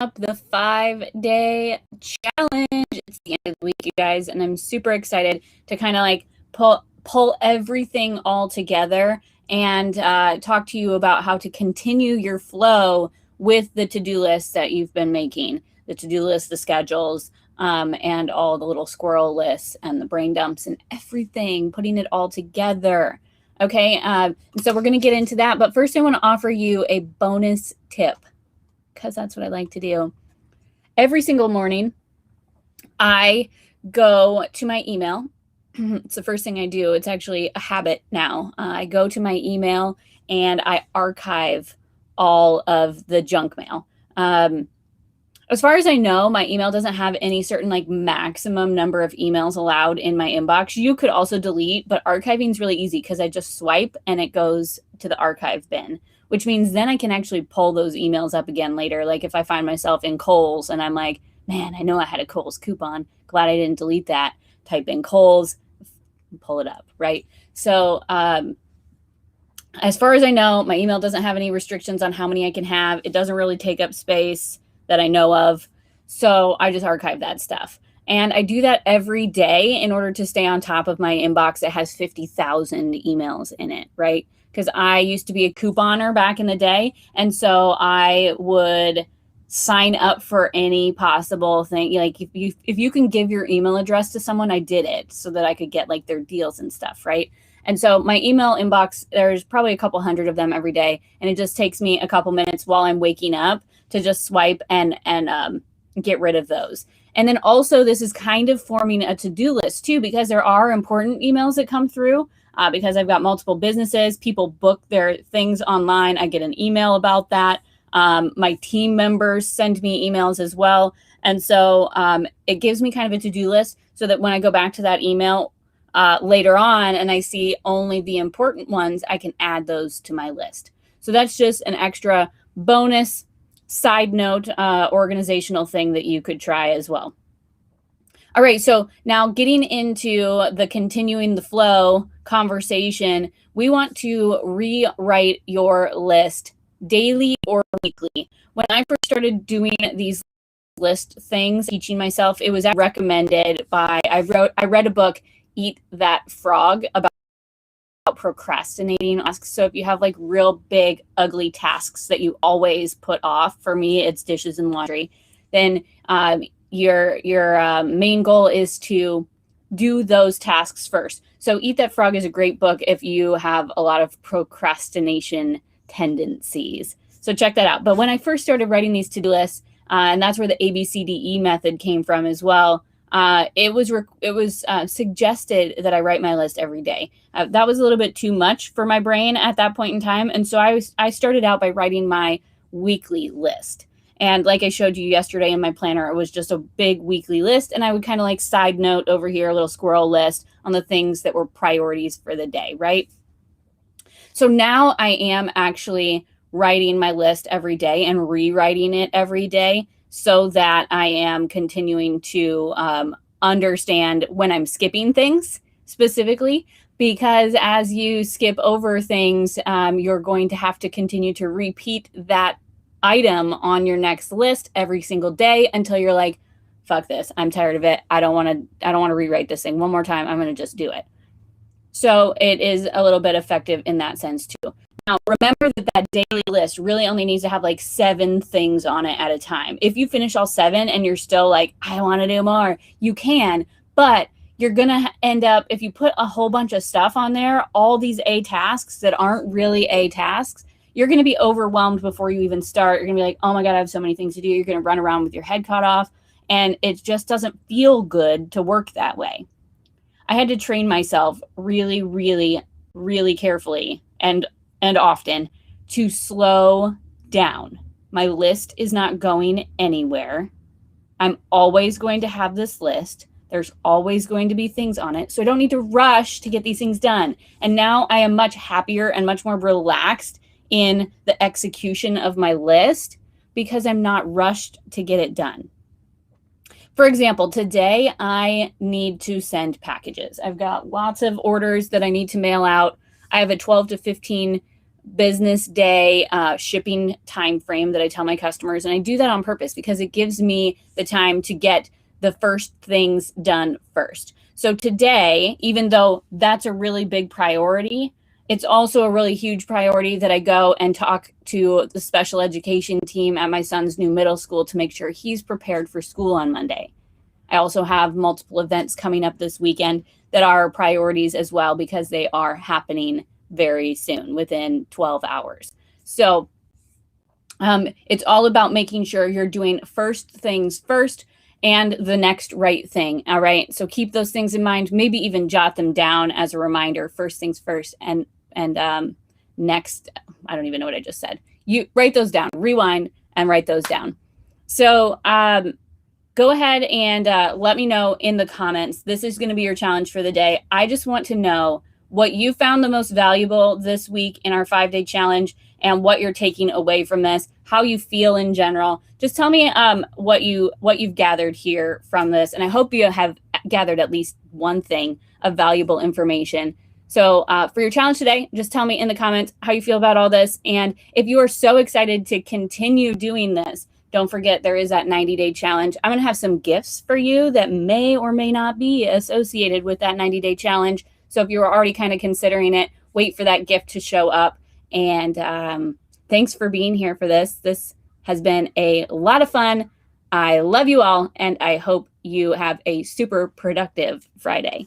up the 5-day challenge. It's the end of the week, you guys, and I'm super excited to kind of like pull everything all together and talk to you about how to continue your flow with the to-do lists that you've been making, the to-do list, the schedules, and all the little squirrel lists and the brain dumps and everything, putting it all together. Okay, so we're going to get into that. But first, I want to offer you a bonus tip because that's what I like to do. Every single morning, I go to my email. It's the first thing I do. It's actually a habit now. I go to my email and I archive all of the junk mail. As far as I know, my email doesn't have any certain like maximum number of emails allowed in my inbox. You could also delete, but archiving is really easy because I just swipe and it goes to the archive bin, which means then I can actually pull those emails up again later. Like if I find myself in Kohl's and I'm like, man, I know I had a Kohl's coupon. Glad I didn't delete that. Type in Kohl's, pull it up, right? So as far as I know, my email doesn't have any restrictions on how many I can have. It doesn't really take up space that I know of. So I just archive that stuff. And I do that every day in order to stay on top of my inbox that has 50,000 emails in it, right? Because I used to be a couponer back in the day. And so I would sign up for any possible thing. Like if you can give your email address to someone, I did it so that I could get like their deals and stuff, right? And so my email inbox, there's probably a couple hundred of them every day. And it just takes me a couple minutes while I'm waking up to just swipe and get rid of those. And then also this is kind of forming a to-do list too, because there are important emails that come through because I've got multiple businesses. People book their things online. I get an email about that. My team members send me emails as well. And so it gives me kind of a to-do list so that when I go back to that email later on and I see only the important ones, I can add those to my list. So that's just an extra bonus side note organizational thing that you could try as well. All right, so now getting into the continuing the flow conversation, we want to rewrite your list daily or weekly. When I first started doing these list things, teaching myself, it was recommended by, I read a book, Eat That Frog, about procrastinating. So if you have like real big, ugly tasks that you always put off, for me, it's dishes and laundry, then your main goal is to do those tasks first. So Eat That Frog is a great book if you have a lot of procrastination tendencies. So check that out. But when I first started writing these to-do lists, and that's where the ABCDE method came from as well, it was suggested that I write my list every day. That was a little bit too much for my brain at that point in time. And so I started out by writing my weekly list. And like I showed you yesterday in my planner, it was just a big weekly list. And I would kind of like side note over here, a little squirrel list on the things that were priorities for the day, right? So now I am actually writing my list every day and rewriting it every day so that I am continuing to understand when I'm skipping things specifically, because as you skip over things, you're going to have to continue to repeat that item on your next list every single day until you're like, fuck this, I'm tired of it. I don't want to rewrite this thing one more time. I'm going to just do it. So it is a little bit effective in that sense too. Now, remember that daily list really only needs to have like 7 things on it at a time. If you finish all 7 and you're still like, I want to do more, you can, but you're going to end up, if you put a whole bunch of stuff on there, all these A tasks that aren't really A tasks, you're going to be overwhelmed before you even start. You're going to be like, oh my God, I have so many things to do. You're going to run around with your head cut off, and it just doesn't feel good to work that way. I had to train myself really, really, really carefully and often to slow down. My list is not going anywhere. I'm always going to have this list. There's always going to be things on it. So I don't need to rush to get these things done. And now I am much happier and much more relaxed in the execution of my list because I'm not rushed to get it done. For example, today I need to send packages. I've got lots of orders that I need to mail out. I have a 12 to 15 business day shipping time frame that I tell my customers. And I do that on purpose because it gives me the time to get the first things done first. So today, even though that's a really big priority, it's also a really huge priority that I go and talk to the special education team at my son's new middle school to make sure he's prepared for school on Monday. I also have multiple events coming up this weekend that are priorities as well because they are happening very soon, within 12 hours. So it's all about making sure you're doing first things first and the next right thing. All right. So keep those things in mind, maybe even jot them down as a reminder. First things first and next, I don't even know what I just said. You write those down, rewind and write those down. So go ahead and let me know in the comments. This is going to be your challenge for the day. I just want to know what you found the most valuable this week in our 5-day challenge and what you're taking away from this, how you feel in general. Just tell me what you've gathered here from this. And I hope you have gathered at least one thing of valuable information. So for your challenge today, just tell me in the comments how you feel about all this. And if you are so excited to continue doing this, don't forget there is that 90-day challenge. I'm going to have some gifts for you that may or may not be associated with that 90-day challenge. So if you were already kind of considering it, wait for that gift to show up. And thanks for being here for this. This has been a lot of fun. I love you all, and I hope you have a super productive Friday.